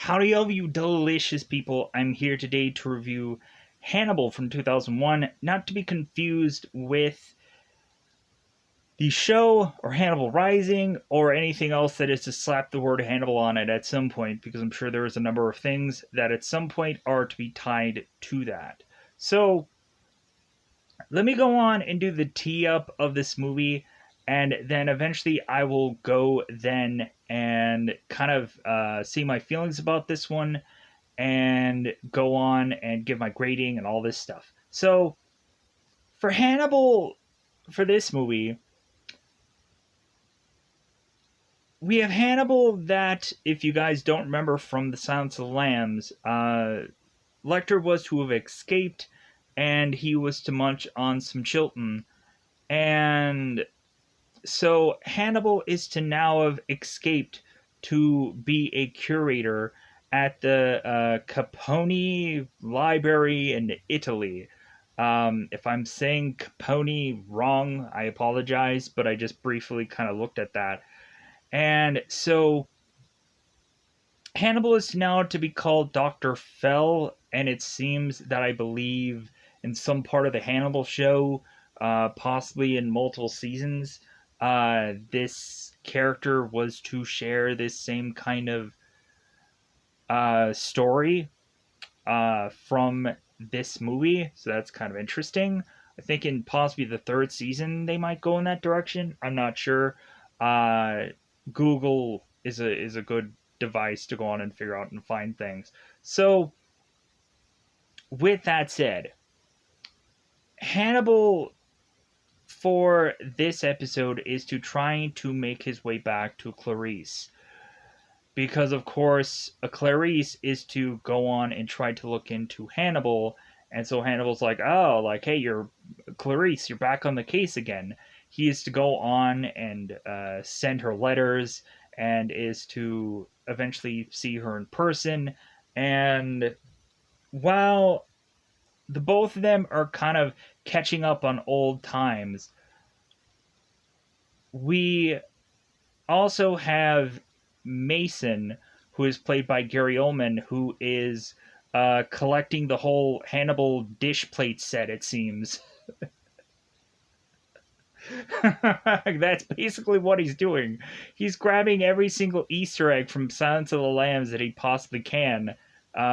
Howdy, all of you delicious people. I'm here today to review Hannibal from 2001, not to be confused with the show or Hannibal Rising or anything else that is to slap the word Hannibal on it at some point, because I'm sure there is a number of things that at some point are to be tied to that. So, let me go on and do the tee up of this movie, and then eventually I will go then and kind of see my feelings about this one and go on and give my grading and all this stuff. So, for Hannibal, for this movie, we have Hannibal that, if you guys don't remember from The Silence of the Lambs, Lecter was to have escaped and he was to munch on some Chilton. And so Hannibal is to now have escaped to be a curator at the Capone Library in Italy. If I'm saying Capone wrong, I apologize, but I just briefly kind of looked at that. And so Hannibal is now to be called Dr. Fell, and it seems that I believe in some part of the Hannibal show, possibly in multiple seasons, this character was to share this same kind of story from this movie, so that's kind of interesting. I think in possibly the third season they might go in that direction. I'm not sure. Uh, Google is a good device to go on and figure out and find things. So, with that said, Hannibal for this episode is to try to make his way back to Clarice. Because, of course, a Clarice is to go on and try to look into Hannibal. And so Hannibal's like, oh, like, hey, you're Clarice, you're back on the case again. He is to go on and send her letters and is to eventually see her in person. And while the both of them are kind of catching up on old times, we also have Mason, who is played by Gary Oldman, who is collecting the whole Hannibal dish plate set, it seems. That's basically what he's doing. He's grabbing every single Easter egg from Silence of the Lambs that he possibly can,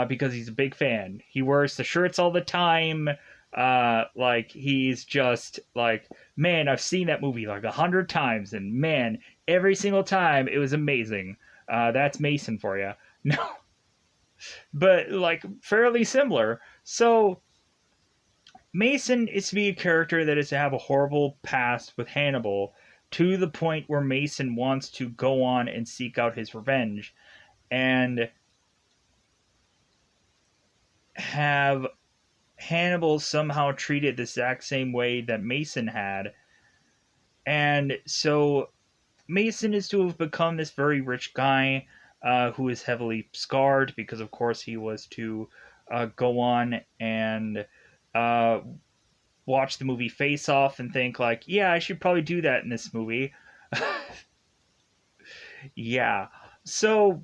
because he's a big fan. He wears the shirts all the time. Like, he's just like, man, I've seen that movie like 100 times, and man, every single time it was amazing. That's Mason for you. No, but like fairly similar. So Mason is to be a character that is to have a horrible past with Hannibal, to the point where Mason wants to go on and seek out his revenge and have Hannibal somehow treated the exact same way that Mason had. And so Mason is to have become this very rich guy who is heavily scarred because, of course, he was to go on and uh, watch the movie Face Off and think, like, yeah, I should probably do that in this movie. Yeah. So,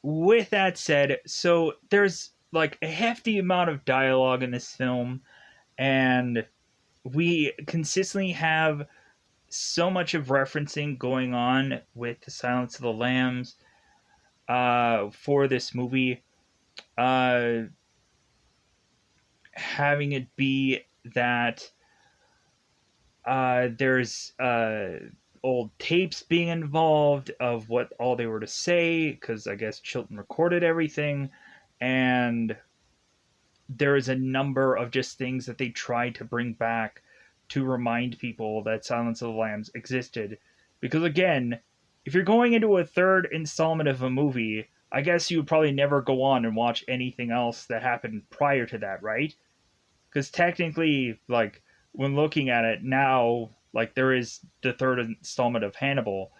with that said, so there's like a hefty amount of dialogue in this film, and we consistently have so much of referencing going on with the Silence of the Lambs for this movie. Uh, Having it be that there's old tapes being involved of what all they were to say, because I guess Chilton recorded everything, and there is a number of just things that they tried to bring back to remind people that Silence of the Lambs existed. Because again, if you're going into a third installment of a movie, I guess you would probably never go on and watch anything else that happened prior to that, right? Because technically, like, when looking at it now, like, there is the third installment of Hannibal.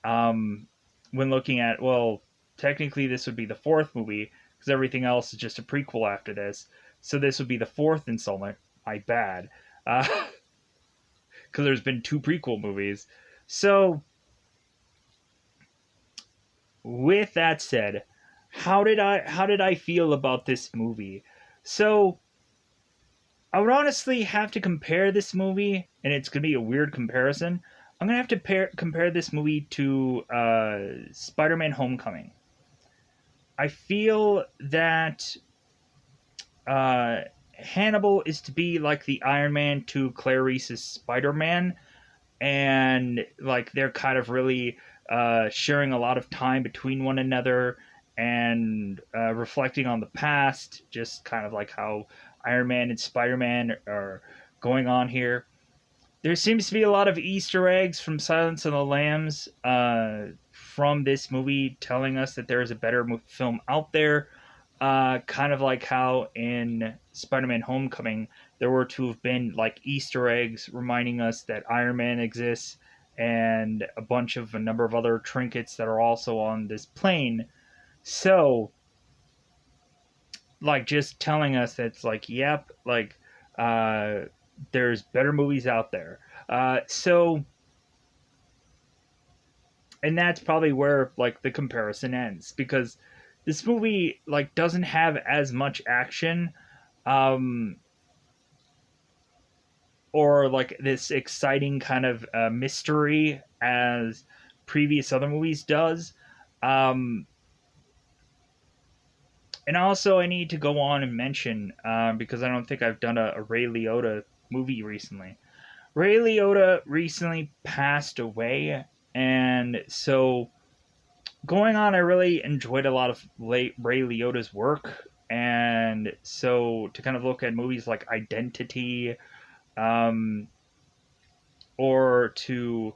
When looking at, well, technically this would be the fourth movie, because everything else is just a prequel after this. So this would be the fourth installment. My bad. Because there's been two prequel movies. So with that said, how did I feel about this movie? So I would honestly have to compare this movie, and it's gonna be a weird comparison. I'm gonna have to compare this movie to Spider-Man: Homecoming. I feel that uh, Hannibal is to be like the Iron Man to Clarice's Spider-Man, and like they're kind of really sharing a lot of time between one another and reflecting on the past, just kind of like how Iron Man and Spider Man are going on here. There seems to be a lot of Easter eggs from Silence of the Lambs from this movie, telling us that there is a better film out there. Kind of like how in Spider-Man: Homecoming there were to have been like Easter eggs reminding us that Iron Man exists and a number of other trinkets that are also on this plane. So, like, just telling us that it's like, yep, like, uh, there's better movies out there. So, and that's probably where like the comparison ends, because this movie like doesn't have as much action, um, or like this exciting kind of mystery as previous other movies does. Um, and also, I need to go on and mention because I don't think I've done a Ray Liotta movie recently. Ray Liotta recently passed away, and so going on, I really enjoyed a lot of Ray Liotta's work, and so to kind of look at movies like Identity, um, or to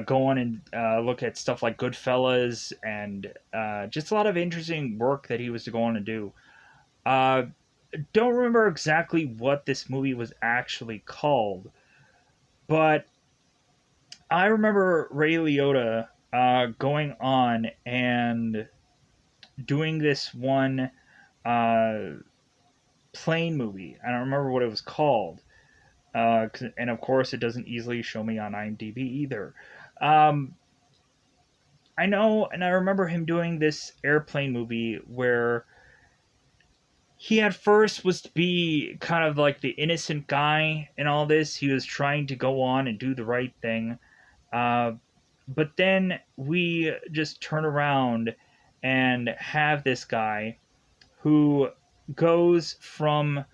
go on and look at stuff like Goodfellas, and just a lot of interesting work that he was to go on and do. Uh, don't remember exactly what this movie was actually called, but I remember Ray Liotta going on and doing this one uh, plane movie. I don't remember what it was called, and of course, it doesn't easily show me on IMDb either. Um, I know, and I remember him doing this airplane movie where he at first was to be kind of like the innocent guy in all this. He was trying to go on and do the right thing. Uh, but then we just turn around and have this guy who goes from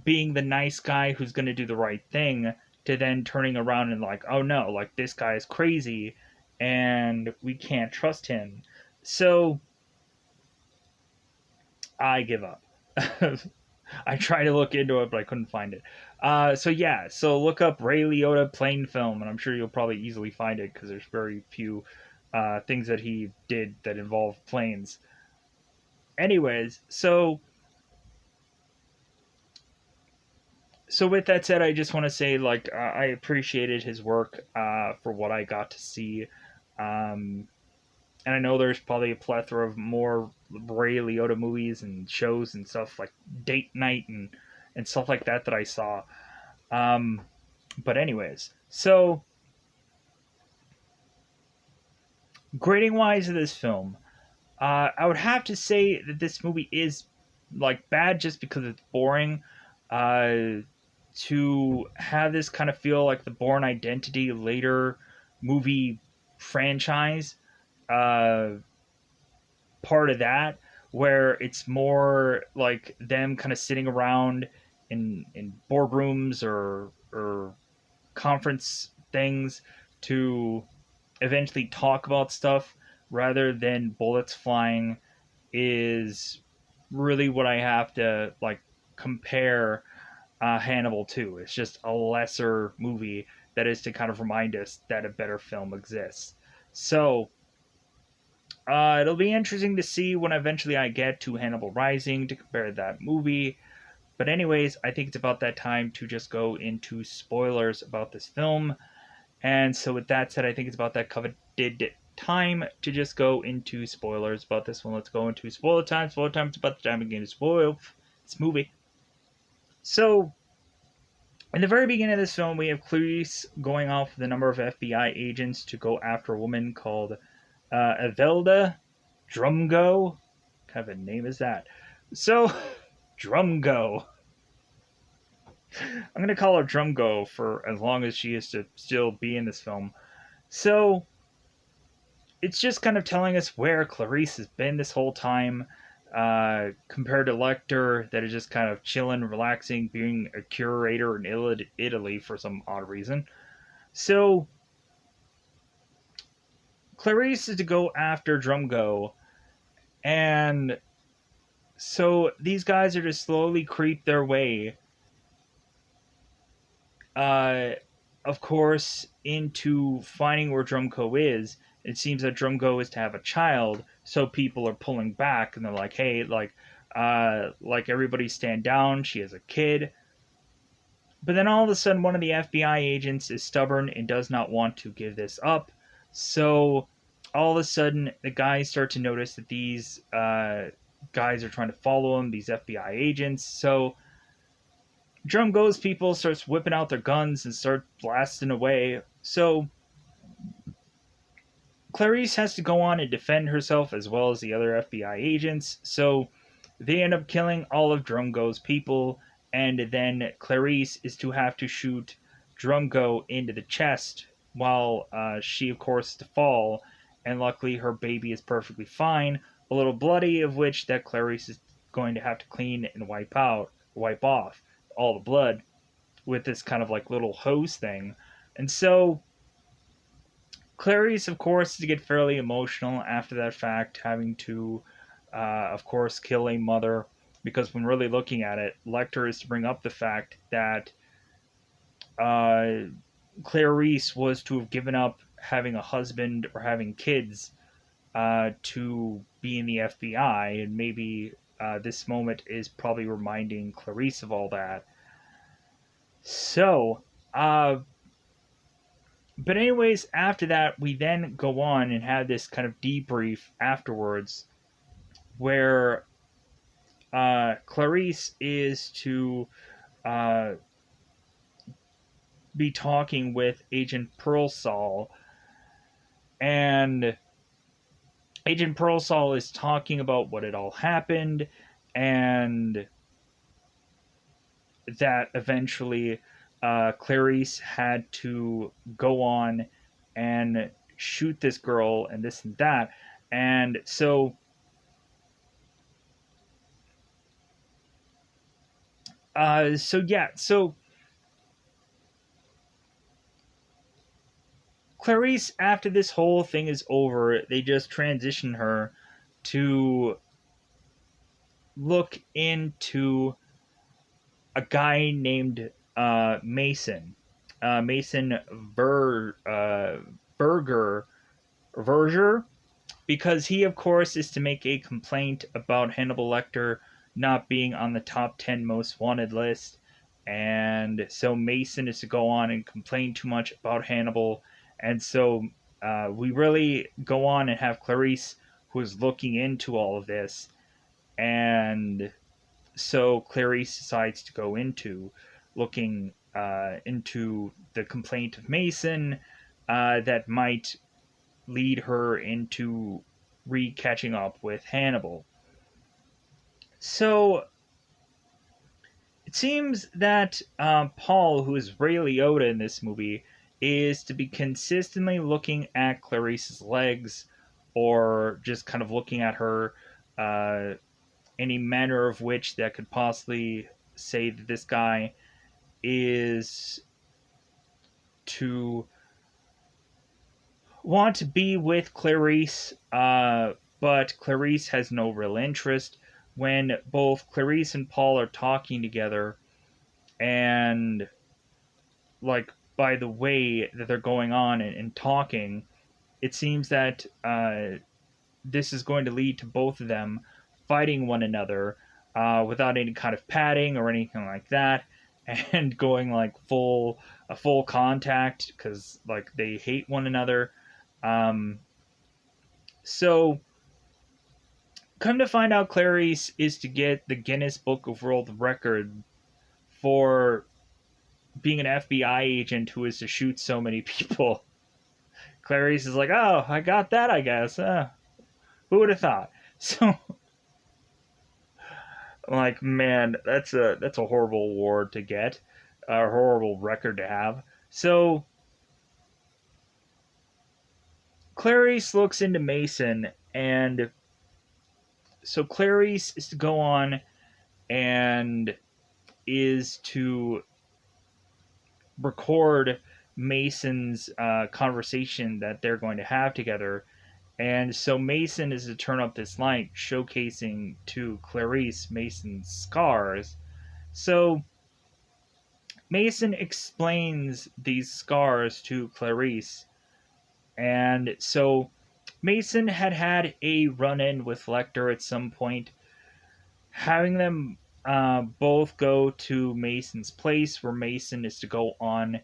being the nice guy who's going to do the right thing to then turning around and like, oh no, like this guy is crazy and we can't trust him. So I give up. I tried to look into it, but I couldn't find it. So yeah, so look up Ray Liotta plane film, and I'm sure you'll probably easily find it because there's very few things that he did that involve planes. Anyways, so with that said, I just want to say like I appreciated his work for what I got to see. Um, and I know there's probably a plethora of more Ray Liotta movies and shows and stuff like Date Night and stuff like that that I saw. Um, but anyways, so grading wise of this film, I would have to say that this movie is like bad just because it's boring. Uh, to have this kind of feel like the Born Identity later movie franchise, uh, part of that where it's more like them kind of sitting around in boardrooms or conference things to eventually talk about stuff rather than bullets flying is really what I have to like compare Hannibal to. It's just a lesser movie that is to kind of remind us that a better film exists. So it'll be interesting to see when eventually I get to Hannibal Rising to compare that movie. But anyways, I think it's about that time to just go into spoilers about this film. And so with that said, I think it's about that coveted time to just go into spoilers about this one. Let's go into spoiler time. Spoiler time. It's about the time again to spoil this movie. So in the very beginning of this film, we have Clarice going off with a number of FBI agents to go after a woman called Evelda Drumgo. What kind of a name is that? So, Drumgo. I'm gonna call her Drumgo for as long as she is to still be in this film. So, it's just kind of telling us where Clarice has been this whole time, compared to Lecter, that is just kind of chilling, relaxing, being a curator in Italy for some odd reason. So, Clarice is to go after Drumgo, and so these guys are to slowly creep their way, uh, of course, into finding where Drumco is. It seems that Drumco is to have a child, so people are pulling back, and they're like, "Hey, like everybody stand down. She has a kid." But then all of a sudden, one of the FBI agents is stubborn and does not want to give this up. So all of a sudden, the guys start to notice that these guys are trying to follow him. These FBI agents. So Drum Goes people starts whipping out their guns and start blasting away. So Clarice has to go on and defend herself as well as the other FBI agents. So they end up killing all of Drumgo's people, and then Clarice is to have to shoot Drumgo into the chest while she, of course, is to fall. And luckily, her baby is perfectly fine, a little bloody, of which that Clarice is going to have to clean and wipe off all the blood with this kind of like little hose thing. And so Clarice, of course, to get fairly emotional after that fact, having to, of course, kill a mother. Because when really looking at it, Lecter is to bring up the fact that uh, Clarice was to have given up having a husband or having kids to be in the FBI, and maybe this moment is probably reminding Clarice of all that. So, but anyways, after that, we then go on and have this kind of debrief afterwards, where Clarice is to uh, be talking with Agent Pearlsall, and Agent Pearlsall is talking about what had all happened, and that eventually Clarice had to go on and shoot this girl and this and that. And so Clarice, after this whole thing is over, they just transition her to look into a guy named Mason. Mason Berger, Verger, because he, of course, is to make a complaint about Hannibal Lecter not being on the top 10 most wanted list. And so Mason is to go on and complain too much about Hannibal. And so we really go on and have Clarice, who is looking into all of this. And so Clarice decides to go into looking into the complaint of Mason that might lead her into re-catching up with Hannibal. So it seems that Paul, who is Ray Liotta in this movie, is to be consistently looking at Clarice's legs, or just kind of looking at her, any manner of which that could possibly say that this guy is to want to be with Clarice, but Clarice has no real interest. When both Clarice and Paul are talking together, and like by the way that they're going on and talking, it seems that this is going to lead to both of them fighting one another without any kind of padding or anything like that, and going like full contact because like they hate one another. Um, so come to find out, Clarice is to get the Guinness Book of World Record for being an FBI agent who is to shoot so many people. Clarice is like, "Oh, I got that, I guess. Who would have thought?" So, like, man, that's a horrible award to get, a horrible record to have. So, Clarice looks into Mason, and so Clarice is to go on and is to record Mason's conversation that they're going to have together. And so Mason is to turn up this light, showcasing to Clarice Mason's scars. So Mason explains these scars to Clarice. And so Mason had had a run in with Lecter at some point, having them both go to Mason's place, where Mason is to go on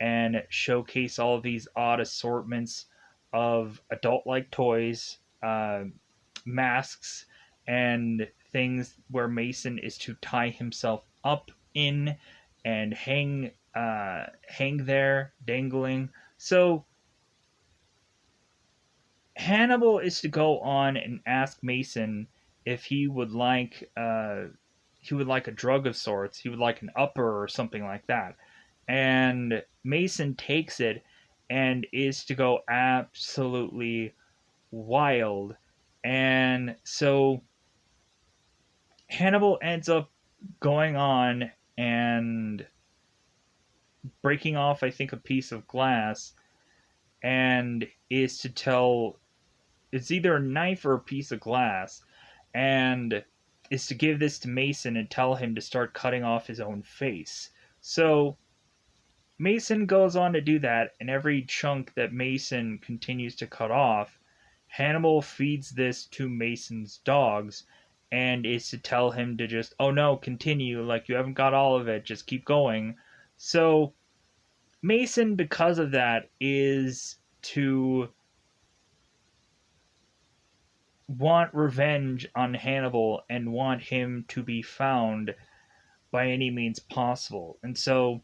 and showcase all of these odd assortments of adult like toys, masks, and things where Mason is to tie himself up in and hang there dangling. So Hannibal is to go on and ask Mason if he would like a drug of sorts. He would like an upper or something like that. And Mason takes it and is to go absolutely wild. And so Hannibal ends up going on and breaking off, I think, a piece of glass, and is to tell, it's either a knife or a piece of glass, and is to give this to Mason and tell him to start cutting off his own face. So Mason goes on to do that, and every chunk that Mason continues to cut off, Hannibal feeds this to Mason's dogs and is to tell him to just, oh no, continue, like you haven't got all of it, just keep going. So Mason, because of that, is to want revenge on Hannibal and want him to be found by any means possible. And so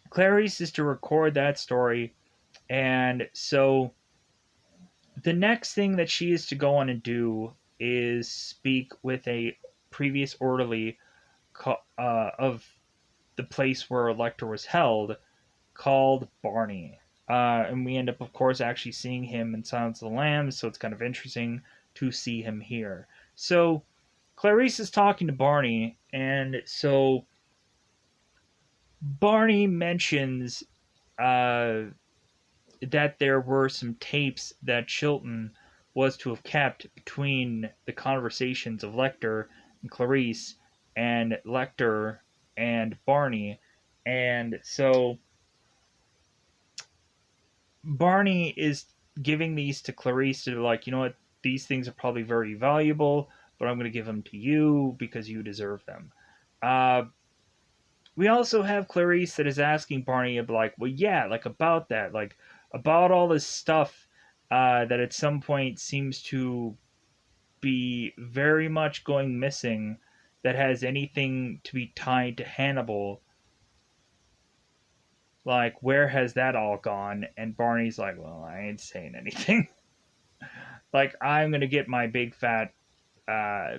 Clarice is to record that story, and so the next thing that she is to go on and do is speak with a previous orderly of the place where Lecter was held, called Barney. And we end up, of course, actually seeing him in Silence of the Lambs, so it's kind of interesting to see him here. So Clarice is talking to Barney, and so Barney mentions uh, that there were some tapes that Chilton was to have kept between the conversations of Lecter and Clarice and Lecter and Barney. And so Barney is giving these to Clarice to, like, you know what, these things are probably very valuable, but I'm going to give them to you because you deserve them. Uh, we also have Clarice that is asking Barney, like, well, yeah, like about that, like about all this stuff that at some point seems to be very much going missing, that has anything to be tied to Hannibal. Like, where has that all gone? And Barney's like, well, I ain't saying anything. Like, I'm gonna get my big fat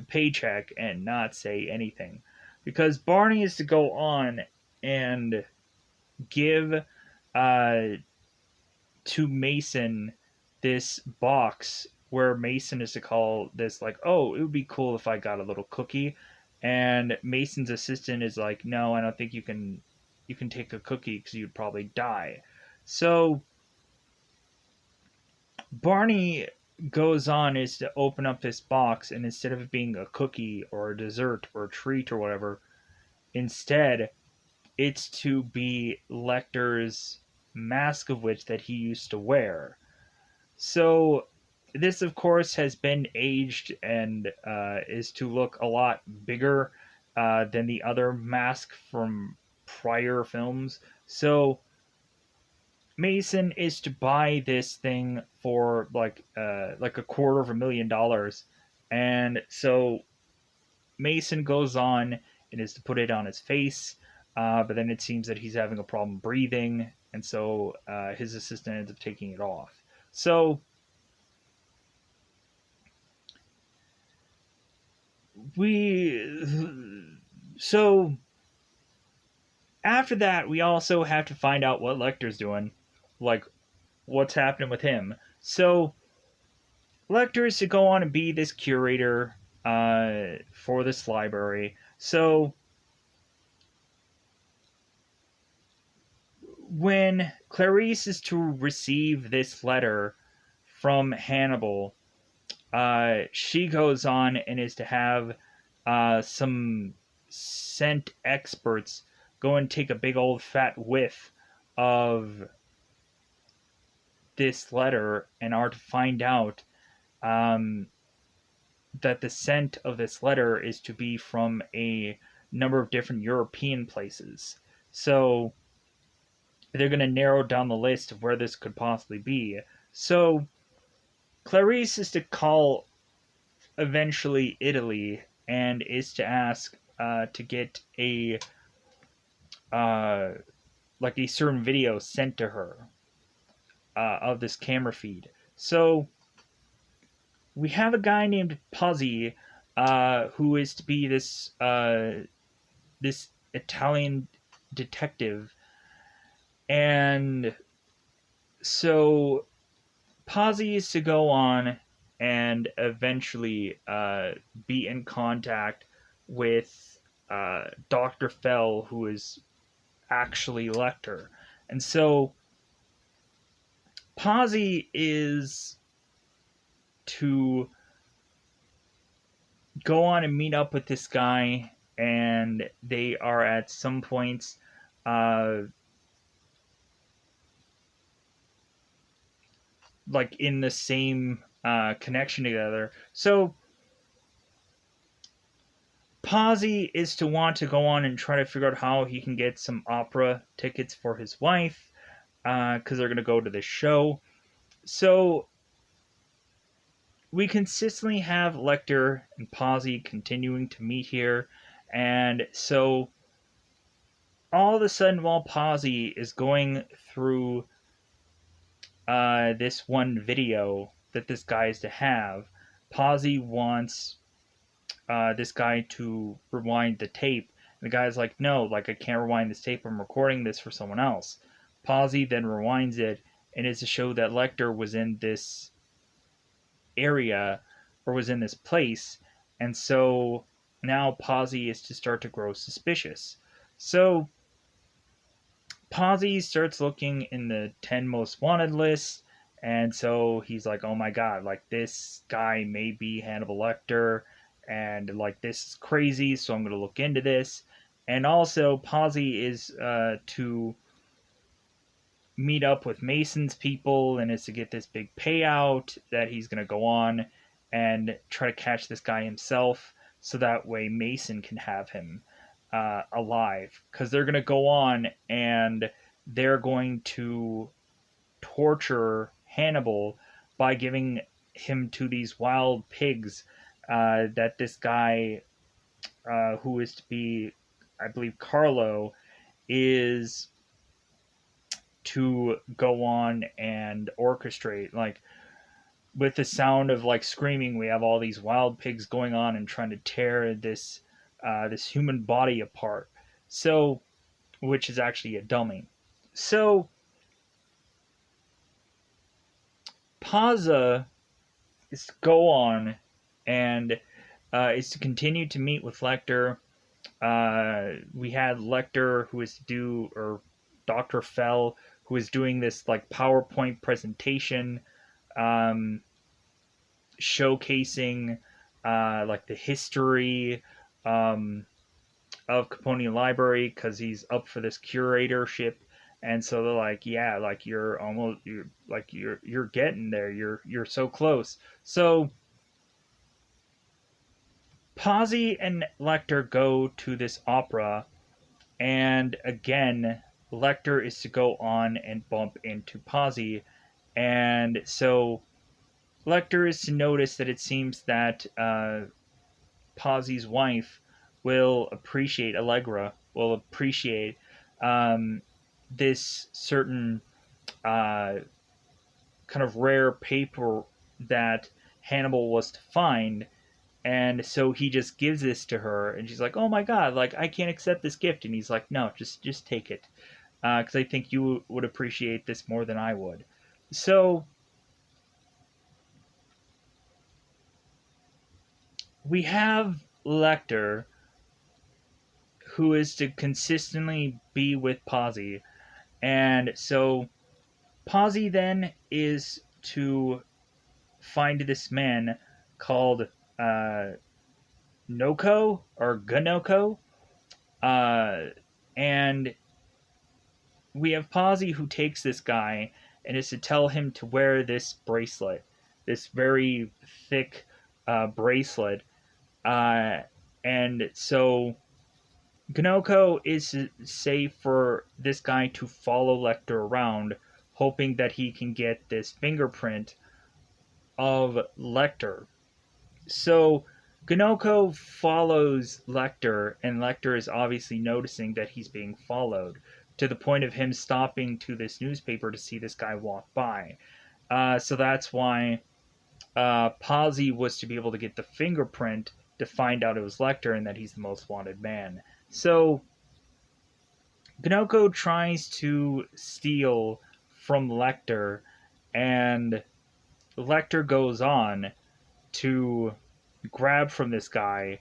paycheck and not say anything, because Barney is to go on and give uh, to Mason this box where Mason is to call this, like, oh, it would be cool if I got a little cookie, and Mason's assistant is like, no, I don't think you can take a cookie because you'd probably die. So Barney goes on is to open up this box, and instead of it being a cookie or a dessert or a treat or whatever, instead it's to be Lecter's mask of witch that he used to wear. So this, of course, has been aged and is to look a lot bigger than the other mask from prior films. So Mason is to buy this thing for like $250,000, and so Mason goes on and is to put it on his face. but then it seems that he's having a problem breathing, and so his assistant ends up taking it off. So we so after that we also have to find out what Lecter's doing, like what's happening with him. So Lecter is to go on and be this curator for this library. So when Clarice is to receive this letter from Hannibal, she goes on and is to have some scent experts go and take a big old fat whiff of this letter and are to find out um, that the scent of this letter is to be from a number of different European places. So they're going to narrow down the list of where this could possibly be. So Clarice is to call eventually Italy and is to ask to get a uh, like a certain video sent to her of this camera feed. So we have a guy named Puzzy who is to be this Italian detective, and so Pazzi is to go on and eventually be in contact with Dr. Fell, who is actually Lecter. And so Pazzi is to go on and meet up with this guy, and they are at some points uh, like in the same connection together. So Pazzi is to want to go on and try to figure out how he can get some opera tickets for his wife because they're going to go to this show. So we consistently have Lecter and Pazzi continuing to meet here, and so all of a sudden, while Pazzi is going through this one video that this guy is to have, Pazzi wants this guy to rewind the tape. And the guy's like, no, like I can't rewind this tape. I'm recording this for someone else. Pazzi then rewinds it, and it's to show that Lecter was in this area or was in this place. And so now Pazzi is to start to grow suspicious. So Pazzi starts looking in the 10 most wanted list, and so he's like, oh my god, like this guy may be Hannibal Lecter, and like this is crazy, so I'm going to look into this. And also, Pazzi is to meet up with Mason's people and is to get this big payout that he's going to go on and try to catch this guy himself so that way Mason can have him alive, because they're going to go on and they're going to torture Hannibal by giving him to these wild pigs that this guy who is to be, I believe, Carlo, is to go on and orchestrate. Like with the sound of like screaming, we have all these wild pigs going on and trying to tear this human body apart. So, which is actually a dummy. So, Pazza is to go on and is to continue to meet with Lecter. We had Lecter who is to do, or Dr. Fell, who is doing this like PowerPoint presentation um, showcasing like the history um, of Capone Library, because he's up for this curatorship. And so they're like, yeah, like you're getting there. You're so close. So Pazzi and Lecter go to this opera, and again, Lecter is to go on and bump into Pazzi, and so Lecter is to notice that it seems that Pazzi's wife will appreciate Allegra, will appreciate this certain uh, kind of rare paper that Hannibal was to find. And so he just gives this to her, and she's like, "Oh my god, like I can't accept this gift." And he's like, "No, just take it, because I think you would appreciate this more than I would." So we have Lecter, who is to consistently be with Posy, and so Posy then is to find this man called uh, Noko or Gunoko, uh, and we have Posy who takes this guy and is to tell him to wear this bracelet, this very thick bracelet, uh, and so Gnoko is to say for this guy to follow Lecter around, hoping that he can get this fingerprint of Lecter. So Gnoko follows Lecter, and Lecter is obviously noticing that he's being followed, to the point of him stopping to this newspaper to see this guy walk by. So that's why Posy was to be able to get the fingerprint to find out it was Lecter and that he's the most wanted man. So Gnoko tries to steal from Lecter, and Lecter goes on to grab from this guy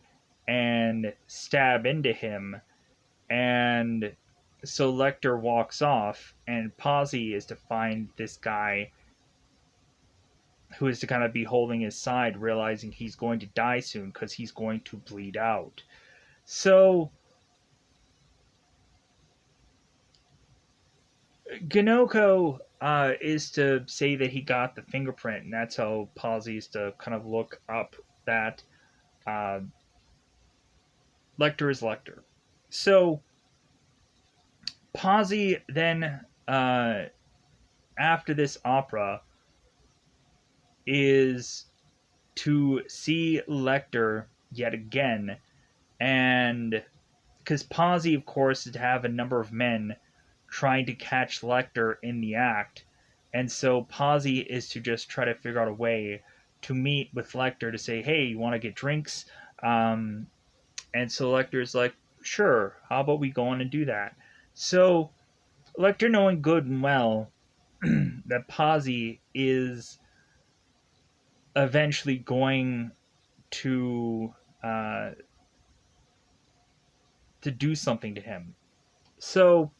and stab into him. And so Lecter walks off, and Posy is to find this guy who is to kind of be holding his side, realizing he's going to die soon because he's going to bleed out. So Ganoko is to say that he got the fingerprint, and that's how Posy is to kind of look up that uh, Lecter is Lecter. So Posy then, after this opera, is to see Lecter yet again, and because Posy, of course, is to have a number of men trying to catch Lecter in the act, and so Posy is to just try to figure out a way to meet with Lecter to say, "Hey, you want to get drinks?" Um, and so Lecter's like, "Sure, how about we go on and do that?" So Lecter, knowing good and well that Posy is eventually going to uh, to do something to him. So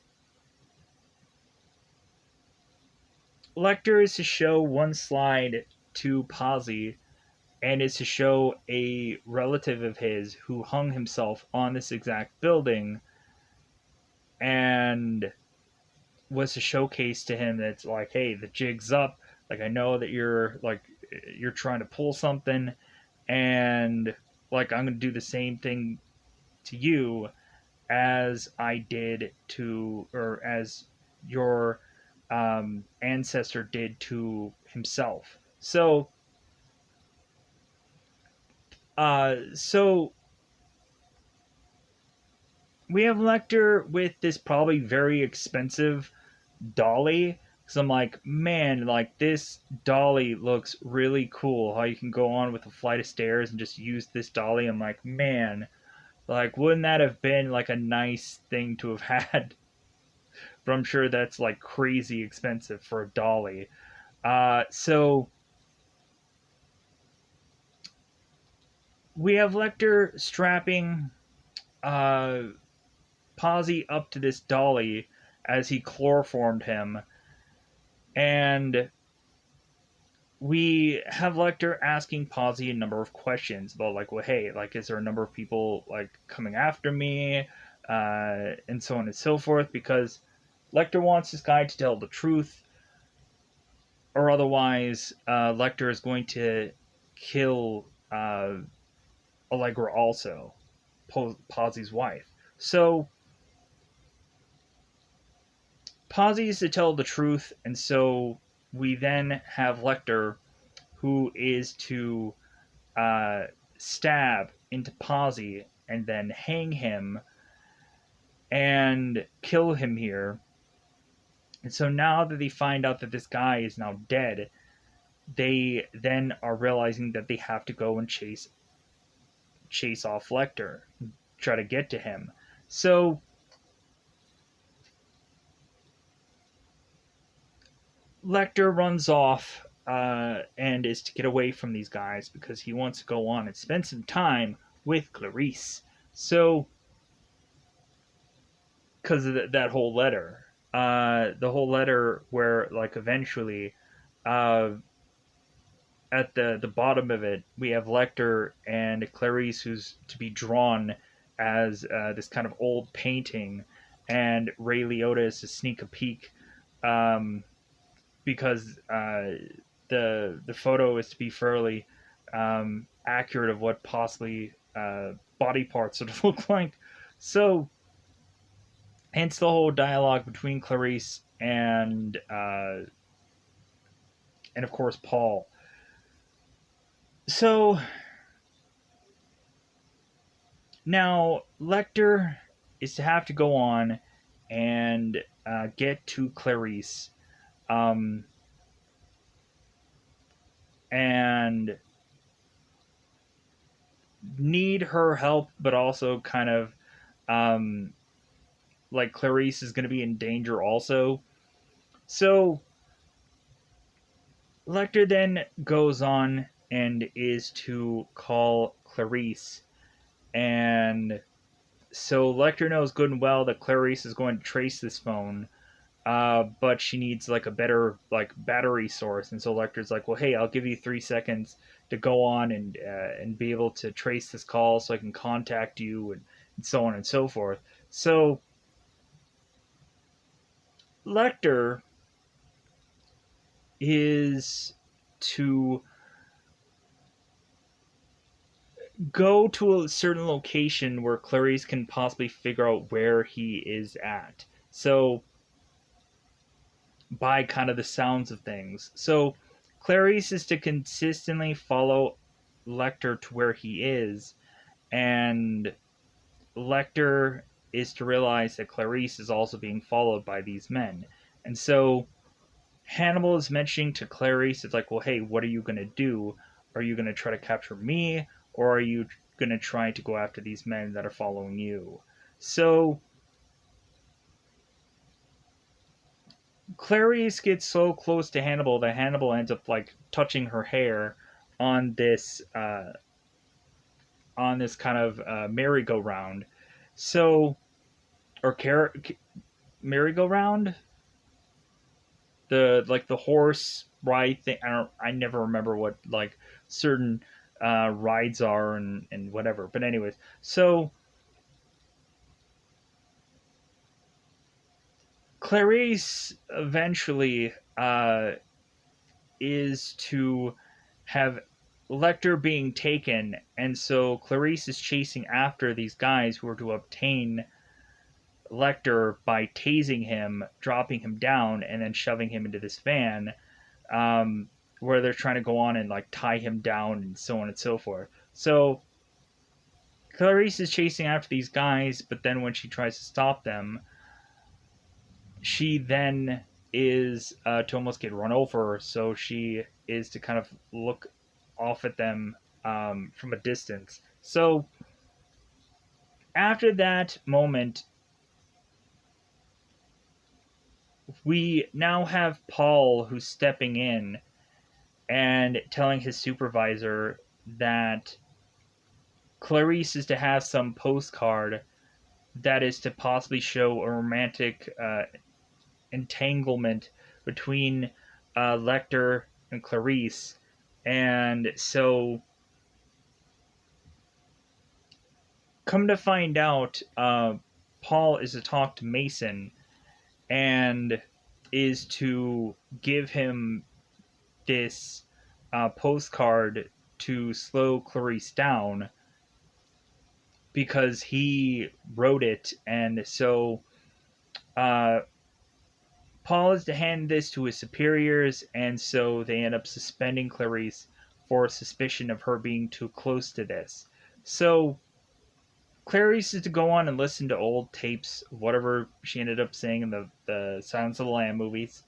Lecter is to show one slide to Posy, and is to show a relative of his who hung himself on this exact building, and was to showcase to him that it's like, hey, the jig's up. Like, I know that you're trying to pull something, and like I'm gonna do the same thing to you as I did to, or as your ancestor did to himself. So we have Lecter with this probably very expensive dolly. Because I'm like, man, like this dolly looks really cool. How you can go on with a flight of stairs and just use this dolly. I'm like, man, like wouldn't that have been like a nice thing to have had? But I'm sure that's like crazy expensive for a dolly. So we have Lecter strapping uh, Posy up to this dolly as he chloroformed him, and we have Lecter asking Posy a number of questions about, like, well, hey, like, is there a number of people like coming after me, and so on and so forth, because Lecter wants this guy to tell the truth, or otherwise, Lecter is going to kill Allegra also, Posy's wife. So Posy is to tell the truth, and so we then have Lecter, who is to uh, stab into Posy and then hang him. and kill him here. And so now that they find out that this guy is now dead, they then are realizing that they have to go and chase off Lecter, try to get to him. So Lecter runs off and is to get away from these guys because he wants to go on and spend some time with Clarice. So, because of that whole letter, the whole letter where, like, eventually, uh, at the bottom of it, we have Lecter and Clarice, who's to be drawn as this kind of old painting, and Ray Liotta is to sneak a peek. Um, because the photo is to be fairly accurate of what possibly body parts would look like. So, hence the whole dialogue between Clarice and of course Paul. So now Lecter is to have to go on and get to Clarice, um, and need her help, but also kind of um, like Clarice is going to be in danger also. So Lecter then goes on and is to call Clarice, and so Lecter knows good and well that Clarice is going to trace this phone, but she needs like a better like battery source, and so Lecter's like, well, hey, I'll give you 3 seconds to go on and be able to trace this call so I can contact you and so on and so forth. So Lecter is to go to a certain location where Clarice can possibly figure out where he is at. So, by kind of the sounds of things. So, Clarice is to consistently follow Lecter to where he is, and Lecter is to realize that Clarice is also being followed by these men. And so, Hannibal is mentioning to Clarice, it's like, well, hey, what are you going to do? Are you going to try to capture me? Or are you going to try to go after these men that are following you? So, Clarice gets so close to Hannibal that Hannibal ends up, like, touching her hair on this kind of merry-go-round. So, or merry-go-round? The horse ride thing. I never remember what like certain rides are and whatever. But anyways, so Clarice eventually is to have Lecter being taken, and so Clarice is chasing after these guys who are to obtain Lecter by tasing him, dropping him down, and then shoving him into this van, where they're trying to go on and like tie him down and so on and so forth. So Clarice is chasing after these guys, but then when she tries to stop them, she then is to almost get run over. So she is to kind of look off at them from a distance. So after that moment, we now have Paul who's stepping in and telling his supervisor that Clarice is to have some postcard that is to possibly show a romantic entanglement between Lecter and Clarice. And so, come to find out, Paul is to talk to Mason and is to give him this postcard to slow Clarice down because he wrote it. And so uh, Paul is to hand this to his superiors, and so they end up suspending Clarice for suspicion of her being too close to this. So Clarice is to go on and listen to old tapes, whatever she ended up saying in the Silence of the Lamb movies.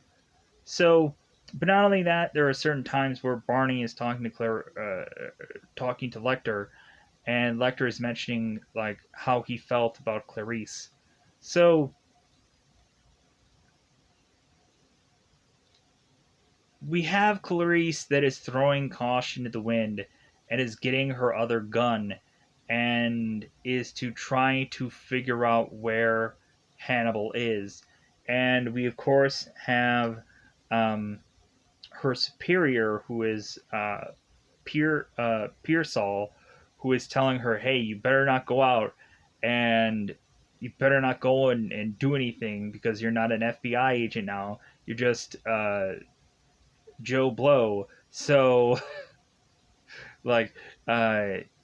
So, but not only that, there are certain times where Barney is talking to talking to Lecter, and Lecter is mentioning like how he felt about Clarice. So we have Clarice that is throwing caution to the wind and is getting her other gun and is to try to figure out where Hannibal is. And we, of course, have um, her superior, who is Pearsall, who is telling her, hey, you better not go out and you better not go and do anything because you're not an FBI agent now. You're just Joe Blow. So, like,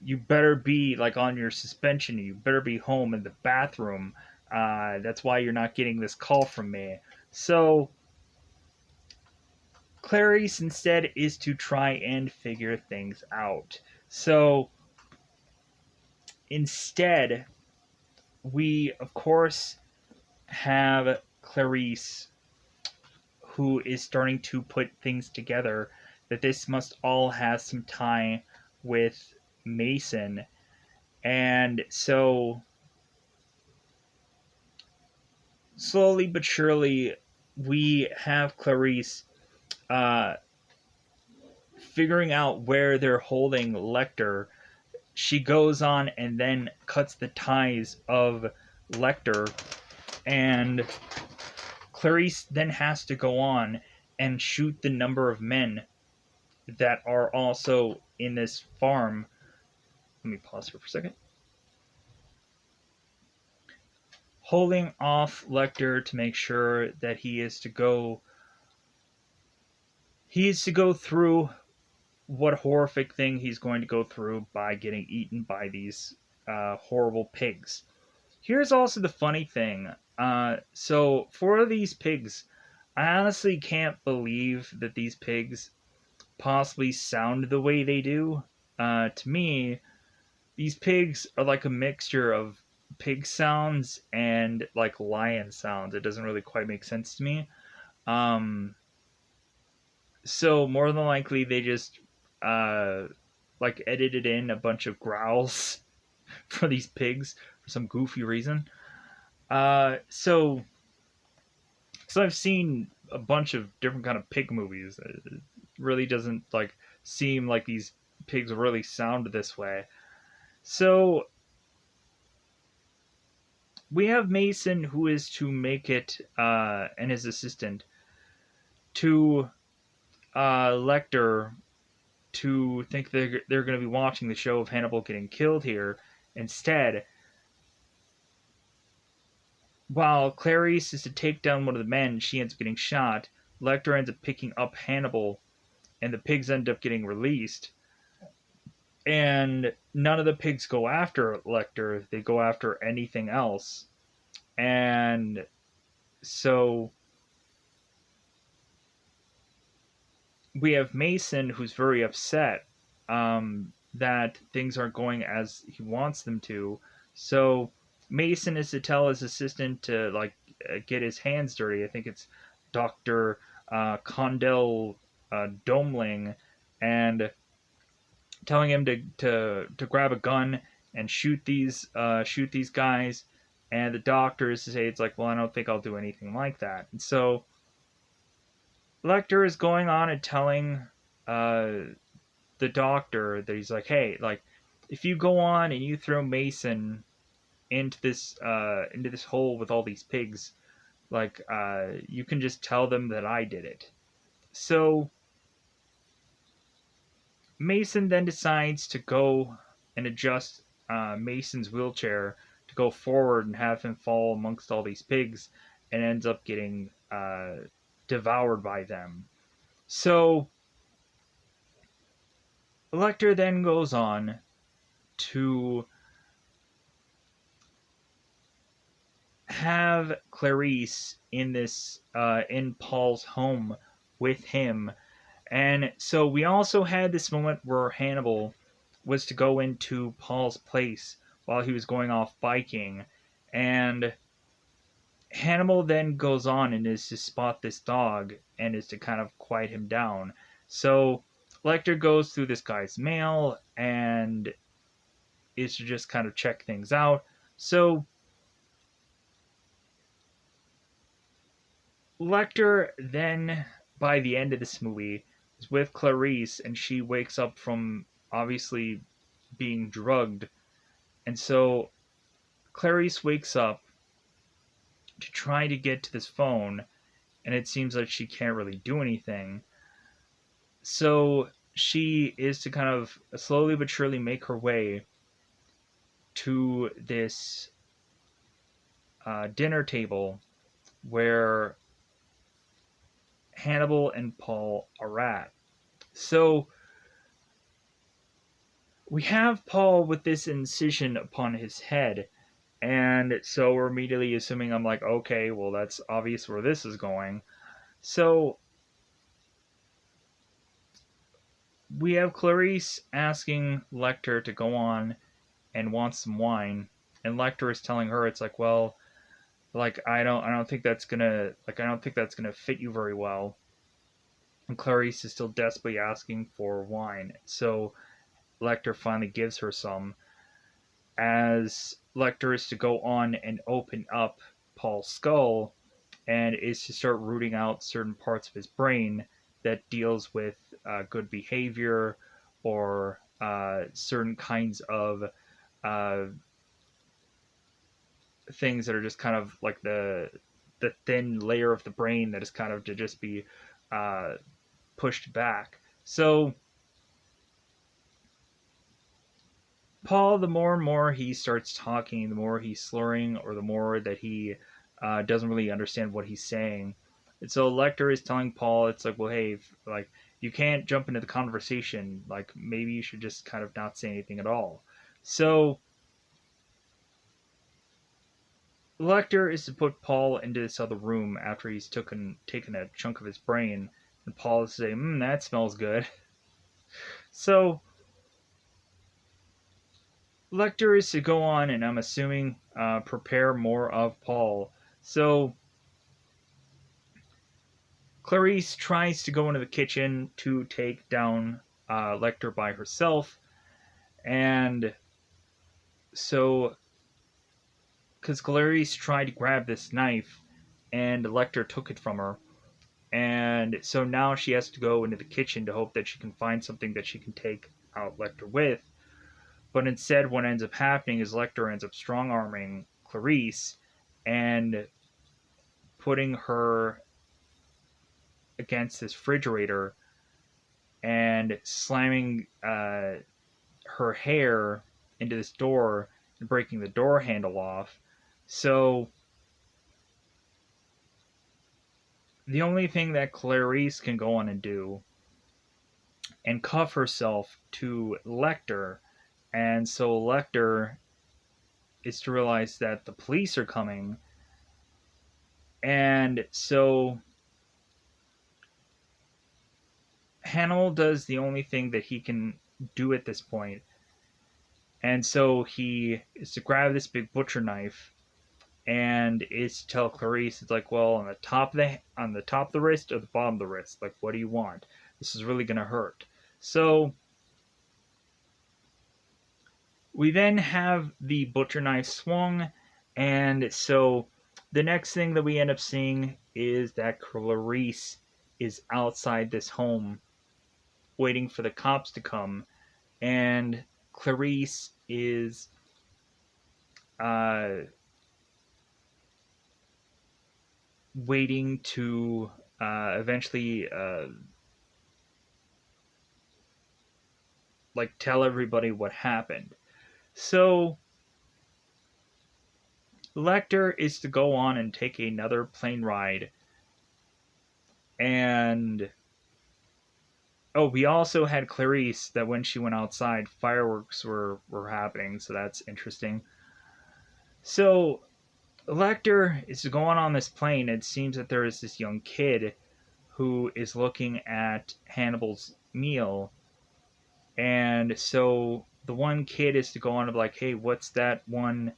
you better be like on your suspension. You better be home in the bathroom. That's why you're not getting this call from me. So, Clarice instead is to try and figure things out. So, instead, we of course have Clarice who is starting to put things together that this must all have some tie with Mason. And so, slowly but surely, we have Clarice uh, figuring out where they're holding Lecter. She goes on and then cuts the ties of Lecter, and Clarice then has to go on and shoot the number of men that are also in this farm. Let me pause here for a second. Holding off Lecter to make sure that he is to go through what horrific thing he's going to go through by getting eaten by these horrible pigs. Here's also the funny thing. So for these pigs, I honestly can't believe that these pigs possibly sound the way they do. To me, these pigs are like a mixture of pig sounds and like lion sounds. It doesn't really quite make sense to me. Um, so more than likely, they just uh, like edited in a bunch of growls for these pigs for some goofy reason. So I've seen a bunch of different kind of pig movies. It really doesn't like seem like these pigs really sound this way. So we have Mason, who is to make it, and his assistant to Lecter to think they're going to be watching the show of Hannibal getting killed here. Instead, while Clarice is to take down one of the men, she ends up getting shot. Lecter ends up picking up Hannibal, and the pigs end up getting released. And none of the pigs go after Lecter, they go after anything else. And so we have Mason, who's very upset that things aren't going as he wants them to. So Mason is to tell his assistant to like get his hands dirty. I think it's Doctor Condell Domling, and telling him to grab a gun and shoot these guys. And the doctor is to say it's like, well, I don't think I'll do anything like that. And so Lecter is going on and telling the doctor that he's like, hey, like if you go on and you throw Mason into this hole with all these pigs, like you can just tell them that I did it. So Mason then decides to go and adjust Mason's wheelchair to go forward and have him fall amongst all these pigs, and ends up getting devoured by them. So Lecter then goes on to have Clarice in this in Paul's home with him. And so we also had this moment where Hannibal was to go into Paul's place while he was going off biking. And Hannibal then goes on and is to spot this dog and is to kind of quiet him down. So Lecter goes through this guy's mail and is to just kind of check things out. So Lecter then, by the end of this movie, is with Clarice, and she wakes up from obviously being drugged. And so Clarice wakes up to try to get to this phone, and it seems like she can't really do anything. So she is to kind of slowly but surely make her way to this dinner table where Hannibal and Paul are at. So we have Paul with this incision upon his head, and so we're immediately assuming, I'm like, okay, well, that's obvious where this is going. So we have Clarice asking Lecter to go on and want some wine, and Lecter is telling her, it's like, well, like I don't think that's gonna fit you very well. And Clarice is still desperately asking for wine. So Lecter finally gives her some, as Lecter is to go on and open up Paul's skull and is to start rooting out certain parts of his brain that deals with good behavior or certain kinds of uh, things that are just kind of like the thin layer of the brain that is kind of to just be uh, pushed back. So Paul, the more and more he starts talking, the more he's slurring, or the more that he doesn't really understand what he's saying. And so Lecter is telling Paul, it's like, well, hey, like you can't jump into the conversation. Like maybe you should just kind of not say anything at all. So Lecter is to put Paul into this other room after he's taken a chunk of his brain, and Paul is to say, that smells good. So Lecter is to go on, and I'm assuming prepare more of Paul. So Clarice tries to go into the kitchen to take down Lecter by herself, and so because Clarice tried to grab this knife, and Lecter took it from her, and so now she has to go into the kitchen to hope that she can find something that she can take out Lecter with. But instead, what ends up happening is Lecter ends up strong arming Clarice and putting her against this refrigerator and slamming her hair into this door and breaking the door handle off. So the only thing that Clarice can go on and do and cuff herself to Lecter, and so Lecter is to realize that the police are coming, and so Hannibal does the only thing that he can do at this point, and so he is to grab this big butcher knife and is to tell Clarice, it's like, well, on the top of the wrist or the bottom of the wrist, like, what do you want? This is really gonna hurt. So we then have the butcher knife swung, and so the next thing that we end up seeing is that Clarice is outside this home waiting for the cops to come, and Clarice is uh, waiting to eventually like tell everybody what happened. So Lecter is to go on and take another plane ride, and oh, we also had Clarice that when she went outside, fireworks were happening, so that's interesting. So Lecter is going on this plane. It seems that there is this young kid who is looking at Hannibal's meal, and so the one kid is to go on to be like, hey, what's that one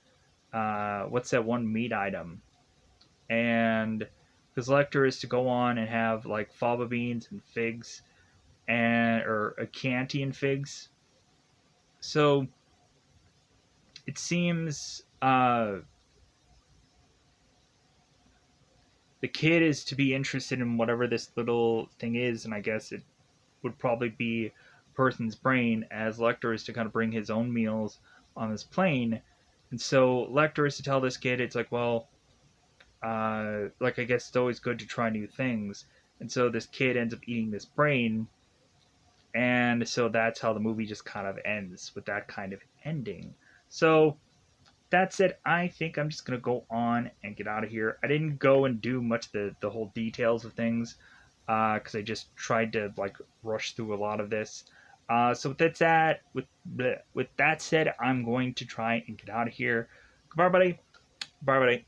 meat item? And because Lecter is to go on and have like fava beans and figs, and or a Chianti and figs. So it seems the kid is to be interested in whatever this little thing is, and I guess it would probably be a person's brain, as Lecter is to kind of bring his own meals on this plane. And so Lecter is to tell this kid, it's like, well, like I guess it's always good to try new things. And so this kid ends up eating this brain, and so that's how the movie just kind of ends with that kind of ending. So that said, I think I'm just gonna go on and get out of here. I didn't go and do much of the whole details of things because I just tried to like rush through a lot of this. So with that said, I'm going to try and get out of here. Goodbye, buddy. Bye, buddy.